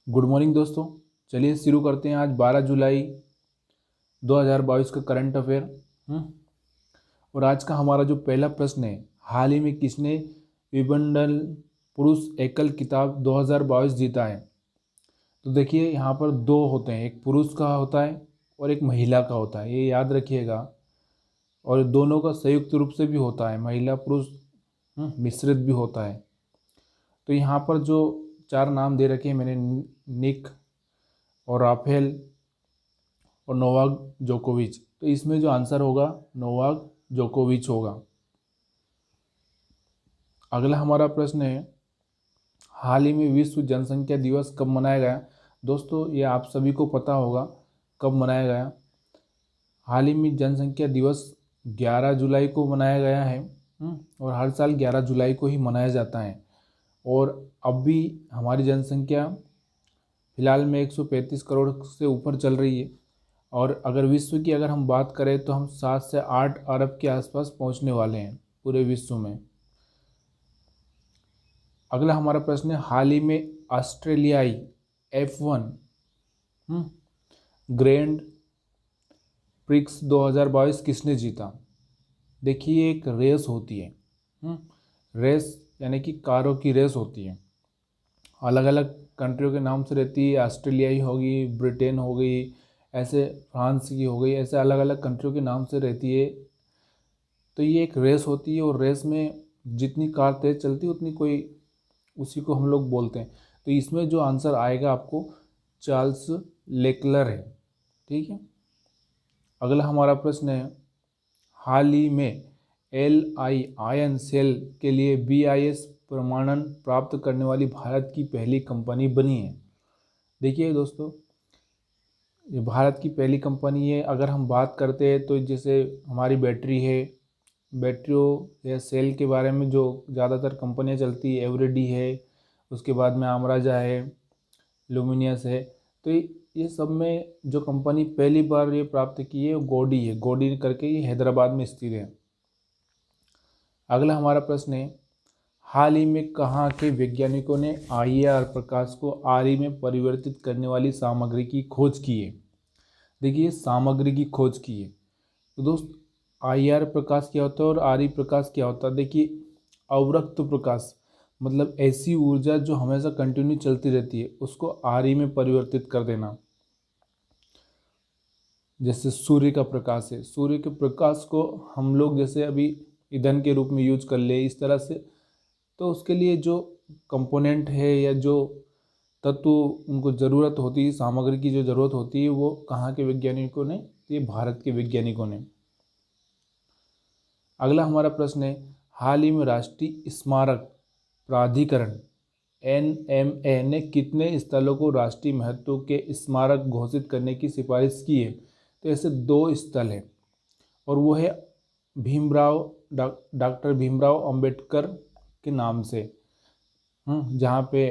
Good morning दोस्तों। चलिए शुरू करते हैं। आज 12 जुलाई 2022 का करंट अफेयर। और आज का हमारा जो पहला प्रश्न है, हाल ही में किसने विंबलडन पुरुष एकल खिताब 2022 जीता है? तो देखिए यहाँ पर दो होते हैं, एक पुरुष का होता है और एक महिला का होता है, ये याद रखिएगा। और दोनों का संयुक्त रूप से भी होता है, महिला पुरुष मिश्रित भी होता है। तो यहाँ पर जो चार नाम दे रखे हैं मैंने, निक और राफेल और नोवाक जोकोविच, तो इसमें जो आंसर होगा नोवाक जोकोविच होगा। अगला हमारा प्रश्न है, हाल ही में विश्व जनसंख्या दिवस कब मनाया गया? दोस्तों ये आप सभी को पता होगा कब मनाया गया। हाल ही में जनसंख्या दिवस 11 जुलाई को मनाया गया है। और हर साल 11 जुलाई को ही मनाया जाता है। और अब भी हमारी जनसंख्या फिलहाल में 135 करोड़ से ऊपर चल रही है। और अगर विश्व की अगर हम बात करें तो हम 7 से 8 अरब के आसपास पहुंचने वाले हैं पूरे विश्व में। अगला हमारा प्रश्न है, हाल ही में ऑस्ट्रेलियाई F1 ग्रैंड प्रिक्स 2022 किसने जीता? देखिए एक रेस होती है, रेस यानी कि कारों की रेस होती है। अलग अलग कंट्रियों के नाम से रहती है, ऑस्ट्रेलियाई होगी, ब्रिटेन हो गई, ऐसे फ्रांस की हो गई, ऐसे अलग अलग कंट्रियों के नाम से रहती है। तो ये एक रेस होती है और रेस में जितनी कार तेज चलती है उतनी कोई उसी को हम लोग बोलते हैं। तो इसमें जो आंसर आएगा आपको चार्ल्स लेक्लर है। ठीक है। अगला हमारा प्रश्न है, हाल ही में LI आयन सेल के लिए BIS प्रमाणन प्राप्त करने वाली भारत की पहली कंपनी बनी है। देखिए दोस्तों, ये भारत की पहली कंपनी है। अगर हम बात करते हैं तो जैसे हमारी बैटरी है, बैटरियों या सेल के बारे में जो ज़्यादातर कंपनियां चलती है, एवरेडी है, उसके बाद में आमराजा है, लुमिनियस है। तो ये सब में जो कंपनी पहली बार ये प्राप्त की है वो गोडी है। गोडी करके ये हैदराबाद में स्थित है। अगला हमारा प्रश्न है, हाल ही में कहाँ के वैज्ञानिकों ने IR प्रकाश को RE में परिवर्तित करने वाली सामग्री की खोज की है? देखिए सामग्री की खोज की है। तो दोस्त IR प्रकाश क्या होता है और RE प्रकाश क्या होता है? देखिए अवरक्त प्रकाश मतलब ऐसी ऊर्जा जो हमेशा कंटिन्यू चलती रहती है, उसको RE में परिवर्तित कर देना। जैसे सूर्य का प्रकाश है, सूर्य के प्रकाश को हम लोग जैसे अभी ईंधन के रूप में यूज कर ले इस तरह से, तो उसके लिए जो कंपोनेंट है या जो तत्व उनको ज़रूरत होती है, सामग्री की जो ज़रूरत होती है, वो कहाँ के वैज्ञानिकों ने? ये भारत के वैज्ञानिकों ने। अगला हमारा प्रश्न है, हाल ही में राष्ट्रीय स्मारक प्राधिकरण NMA ने कितने स्थलों को राष्ट्रीय महत्व के स्मारक घोषित करने की सिफारिश की है? तो ऐसे 2 स्थल हैं और वो है भीमराव डॉक्टर भीमराव अंबेडकर के नाम से, जहाँ पे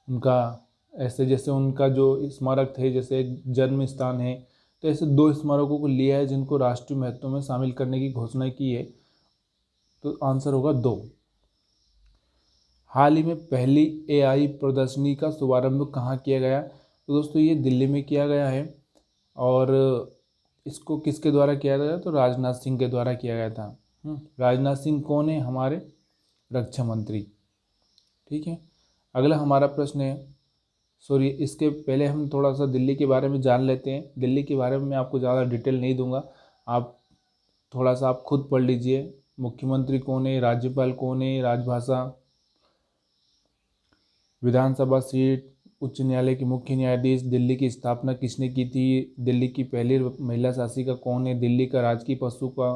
उनका ऐसे जैसे उनका जो स्मारक थे, जैसे एक जन्म स्थान है, तो ऐसे 2 स्मारकों को लिया है जिनको राष्ट्रीय महत्व में शामिल करने की घोषणा की है। तो आंसर होगा 2। हाल ही में पहली AI प्रदर्शनी का शुभारंभ कहाँ किया गया? तो दोस्तों ये दिल्ली में किया गया है। और इसको किसके द्वारा किया गया? तो राजनाथ सिंह के द्वारा किया गया था। राजनाथ सिंह कौन है? हमारे रक्षा मंत्री। ठीक है। अगला हमारा प्रश्न है, सॉरी इसके पहले हम थोड़ा सा दिल्ली के बारे में जान लेते हैं। दिल्ली के बारे में मैं आपको ज़्यादा डिटेल नहीं दूंगा, आप थोड़ा सा आप खुद पढ़ लीजिए। मुख्यमंत्री कौन है, राज्यपाल कौन है, राजभाषा, विधानसभा सीट, उच्च न्यायालय के मुख्य न्यायाधीश, दिल्ली की स्थापना किसने की थी, दिल्ली की पहली महिला शासिका कौन है, दिल्ली का राजकीय पशु का,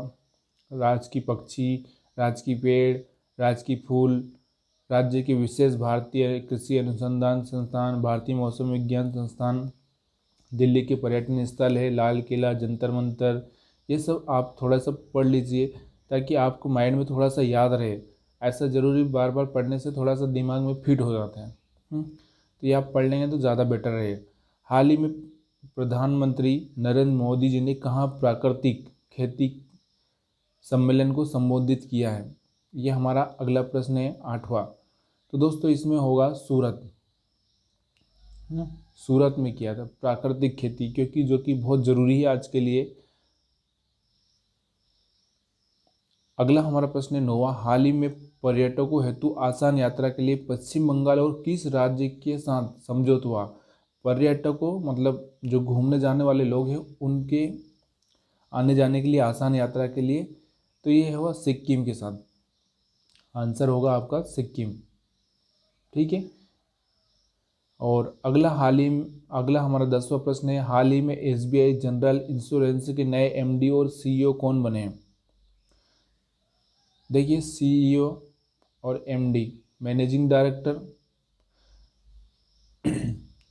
राजकीय पक्षी, राजकीय पेड़, राजकीय फूल, राज्य के विशेष भारतीय कृषि अनुसंधान संस्थान, भारतीय मौसम विज्ञान संस्थान, दिल्ली के पर्यटन स्थल है लाल किला, जंतर मंतर। ये सब आप थोड़ा सा पढ़ लीजिए ताकि आपको माइंड में थोड़ा सा याद रहे। ऐसा ज़रूरी बार बार पढ़ने से थोड़ा सा दिमाग में फिट हो जाता है। तो ये आप पढ़ लेंगे तो ज़्यादा बेटर रहेगा। हाल ही में प्रधानमंत्री नरेंद्र मोदी जी ने कहाँ प्राकृतिक खेती सम्मेलन को संबोधित किया है? ये हमारा अगला प्रश्न है 8वां। तो दोस्तों इसमें होगा सूरत। सूरत में किया था प्राकृतिक खेती, क्योंकि जो कि बहुत ज़रूरी है आज के लिए। अगला हमारा प्रश्न है 9वां, हाल ही में पर्यटकों हेतु आसान यात्रा के लिए पश्चिम बंगाल और किस राज्य के साथ समझौता हुआ? पर्यटकों मतलब जो घूमने जाने वाले लोग हैं उनके आने जाने के लिए आसान यात्रा के लिए, तो ये हुआ सिक्किम के साथ। आंसर होगा आपका सिक्किम। ठीक है। और अगला हमारा 10वां प्रश्न है, हाल ही में एसबीआई जनरल इंश्योरेंस के नए एमडी और सीईओ कौन बने हैं? देखिए, सीईओ और एमडी मैनेजिंग डायरेक्टर,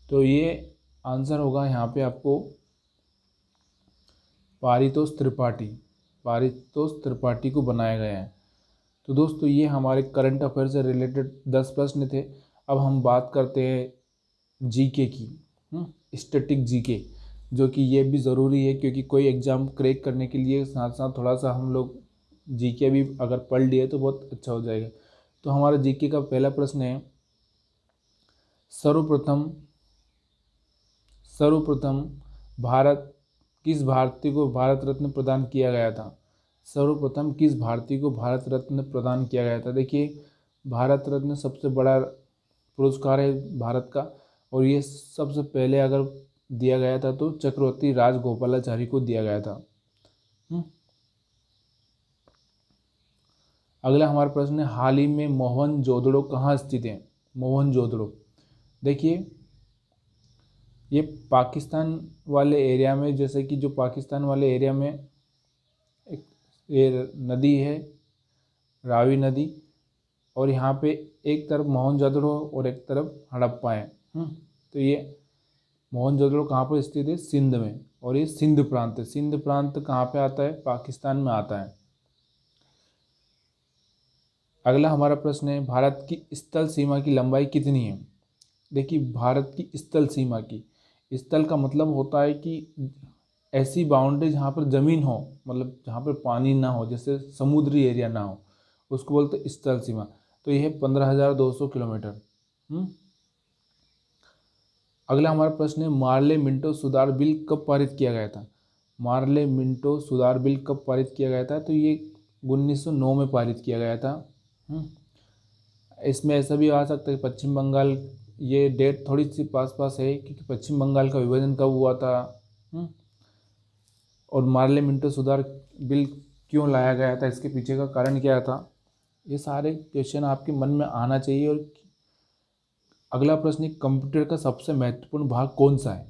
तो ये आंसर होगा यहाँ पे आपको पारितोष त्रिपाठी को बनाया गया है। तो दोस्तों ये हमारे करंट अफेयर से रिलेटेड 10 प्रश्न थे। अब हम बात करते हैं जीके की, स्टैटिक जीके, जो कि ये भी ज़रूरी है क्योंकि कोई एग्ज़ाम क्रैक करने के लिए साथ साथ थोड़ा सा हम लोग जीके भी अगर पढ़ लिए तो बहुत अच्छा हो जाएगा। तो हमारा जीके का पहला प्रश्न है, सर्वप्रथम भारत किस भारतीय को भारत रत्न प्रदान किया गया था? सर्वप्रथम किस भारतीय को भारत रत्न प्रदान किया गया था? देखिए, भारत रत्न सबसे बड़ा पुरस्कार है भारत का, और ये सबसे पहले अगर दिया गया था तो चक्रवर्ती राजगोपालाचारी को दिया गया था। अगला हमारा प्रश्न है, हाल ही में मोहनजोदड़ो कहाँ स्थित है? मोहनजोदड़ो, देखिए ये पाकिस्तान वाले एरिया में, जैसे कि जो पाकिस्तान वाले एरिया में एक ये नदी है, रावी नदी, और यहाँ पे एक तरफ मोहनजोदड़ो और एक तरफ हड़प्पा है। तो ये मोहनजोदड़ो कहाँ पर स्थित है? सिंध में, और ये सिंध प्रांत है। सिंध प्रांत कहाँ पे आता है? पाकिस्तान में आता है। अगला हमारा प्रश्न है, भारत की स्थल सीमा की लंबाई कितनी है? देखिए, भारत की स्थल सीमा की, स्थल का मतलब होता है कि ऐसी बाउंड्री जहाँ पर ज़मीन हो, मतलब जहाँ पर पानी ना हो, जैसे समुद्री एरिया ना हो, उसको बोलते हैं स्थल सीमा। तो यह है 15,200 किलोमीटर। अगला हमारा प्रश्न है, मार्ले मिंटो सुधार बिल कब पारित किया गया था? मार्ले मिंटो सुधार बिल कब पारित किया गया था? तो ये 1909 में पारित किया गया था। इसमें ऐसा भी आ सकता है पश्चिम बंगाल, ये डेट थोड़ी सी पास पास है क्योंकि पश्चिम बंगाल का विभाजन कब हुआ था। और मार्ले मिंटो सुधार बिल क्यों लाया गया था, इसके पीछे का कारण क्या था, ये सारे क्वेश्चन आपके मन में आना चाहिए। और अगला प्रश्न, कंप्यूटर का सबसे महत्वपूर्ण भाग कौन सा है?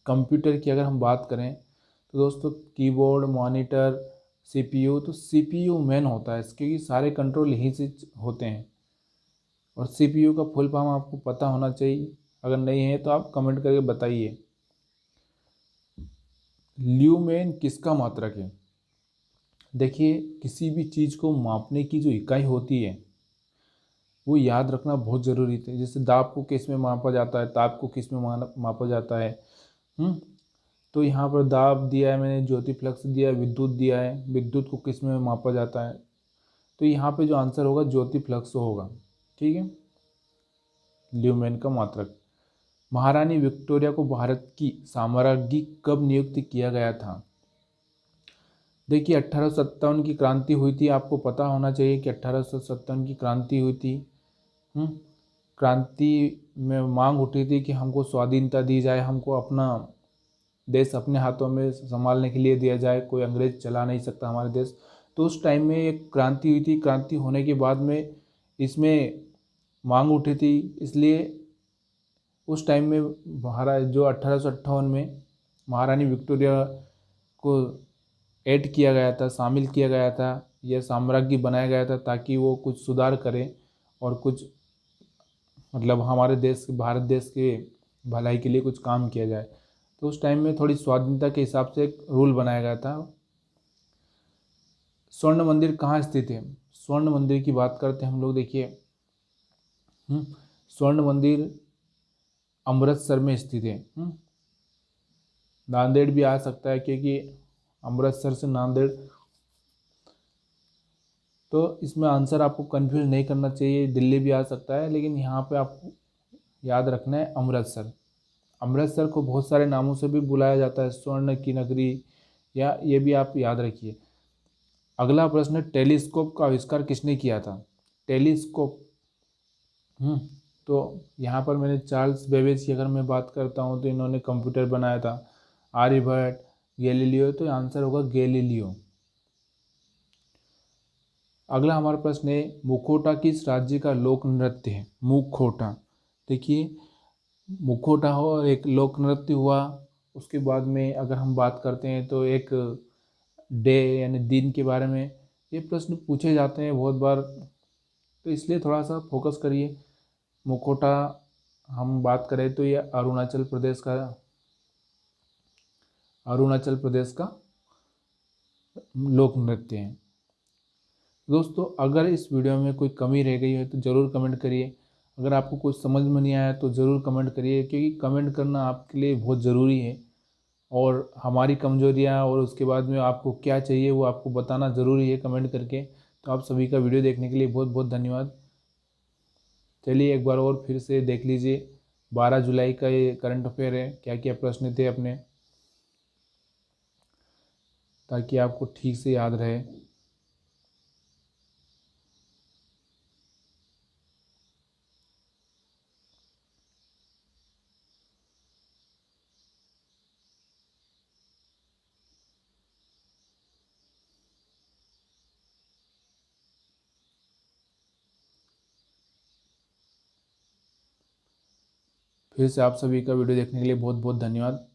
कंप्यूटर की अगर हम बात करें तो दोस्तों कीबोर्ड, मॉनिटर, सीपीयू। तो सीपीयू मेन होता है, क्योंकि सारे कंट्रोल यहीं से होते हैं। और सीपीयू का फुल फॉर्म आपको पता होना चाहिए, अगर नहीं है तो आप कमेंट करके बताइए। ल्यूमेन किसका मात्रक है? देखिए, किसी भी चीज़ को मापने की जो इकाई होती है वो याद रखना बहुत ज़रूरी है। जैसे दाब को किस में मापा जाता है, ताप को किस में मापा जाता है। तो यहाँ पर दाब दिया है मैंने, ज्योति फ्लक्स दिया है, विद्युत दिया है, विद्युत को किस में मापा जाता है। तो यहाँ पे जो आंसर होगा ज्योति फ्लक्स होगा। ठीक है, ल्यूमेन का मात्रक। महारानी विक्टोरिया को भारत की साम्राज्ञी कब नियुक्त किया गया था? देखिए, 1857 की क्रांति हुई थी, आपको पता होना चाहिए कि 1857 की क्रांति हुई थी। क्रांति में मांग उठी थी कि हमको स्वाधीनता दी जाए, हमको अपना देश अपने हाथों में संभालने के लिए दिया जाए, कोई अंग्रेज चला नहीं सकता हमारे देश। तो उस टाइम में एक क्रांति हुई थी, क्रांति होने के बाद में इसमें मांग उठी थी, इसलिए उस टाइम में जो 1858 में महारानी विक्टोरिया को ऐड किया गया था, शामिल किया गया था, यह साम्राज्य बनाया गया था ताकि वो कुछ सुधार करें और कुछ मतलब हमारे देश, भारत देश के भलाई के लिए कुछ काम किया जाए। तो उस टाइम में थोड़ी स्वाधीनता के हिसाब से एक रूल बनाया गया था। स्वर्ण मंदिर कहाँ स्थित है? स्वर्ण मंदिर की बात करते हैं हम लोग। देखिए, स्वर्ण मंदिर अमृतसर में स्थित है। नांदेड़ भी आ सकता है क्योंकि अमृतसर से नांदेड़, तो इसमें आंसर आपको कंफ्यूज नहीं करना चाहिए, दिल्ली भी आ सकता है, लेकिन यहाँ पे आपको याद रखना है अमृतसर। अमृतसर को बहुत सारे नामों से भी बुलाया जाता है, स्वर्ण की नगरी, या ये भी आप याद रखिए। अगला प्रश्न, टेलीस्कोप का आविष्कार किसने किया था? टेलीस्कोप, तो यहाँ पर मैंने चार्ल्स बेबेज की अगर मैं बात करता हूँ तो इन्होंने कंप्यूटर बनाया था। आर्यभट्ट, गैलीलियो, तो आंसर होगा गैलीलियो। अगला हमारा प्रश्न है, मुखौटा किस राज्य का लोक नृत्य है? मुखौटा, देखिए मुखौटा हो एक लोक नृत्य हुआ। उसके बाद में अगर हम बात करते हैं तो एक डे यानी दिन के बारे में ये प्रश्न पूछे जाते हैं बहुत बार, तो इसलिए थोड़ा सा फोकस करिए। मुखौटा हम बात करें तो ये अरुणाचल प्रदेश का लोक नृत्य है। दोस्तों अगर इस वीडियो में कोई कमी रह गई है तो ज़रूर कमेंट करिए। अगर आपको कुछ समझ में नहीं आया तो ज़रूर कमेंट करिए, क्योंकि कमेंट करना आपके लिए बहुत ज़रूरी है। और हमारी कमजोरियाँ और उसके बाद में आपको क्या चाहिए वो आपको बताना ज़रूरी है कमेंट करके। तो आप सभी का वीडियो देखने के लिए बहुत बहुत धन्यवाद। चलिए एक बार और फिर से देख लीजिए, 12 जुलाई का ये करंट अफेयर है, क्या क्या प्रश्न थे अपने, ताकि आपको ठीक से याद रहे। फिर से आप सभी का वीडियो देखने के लिए बहुत बहुत धन्यवाद।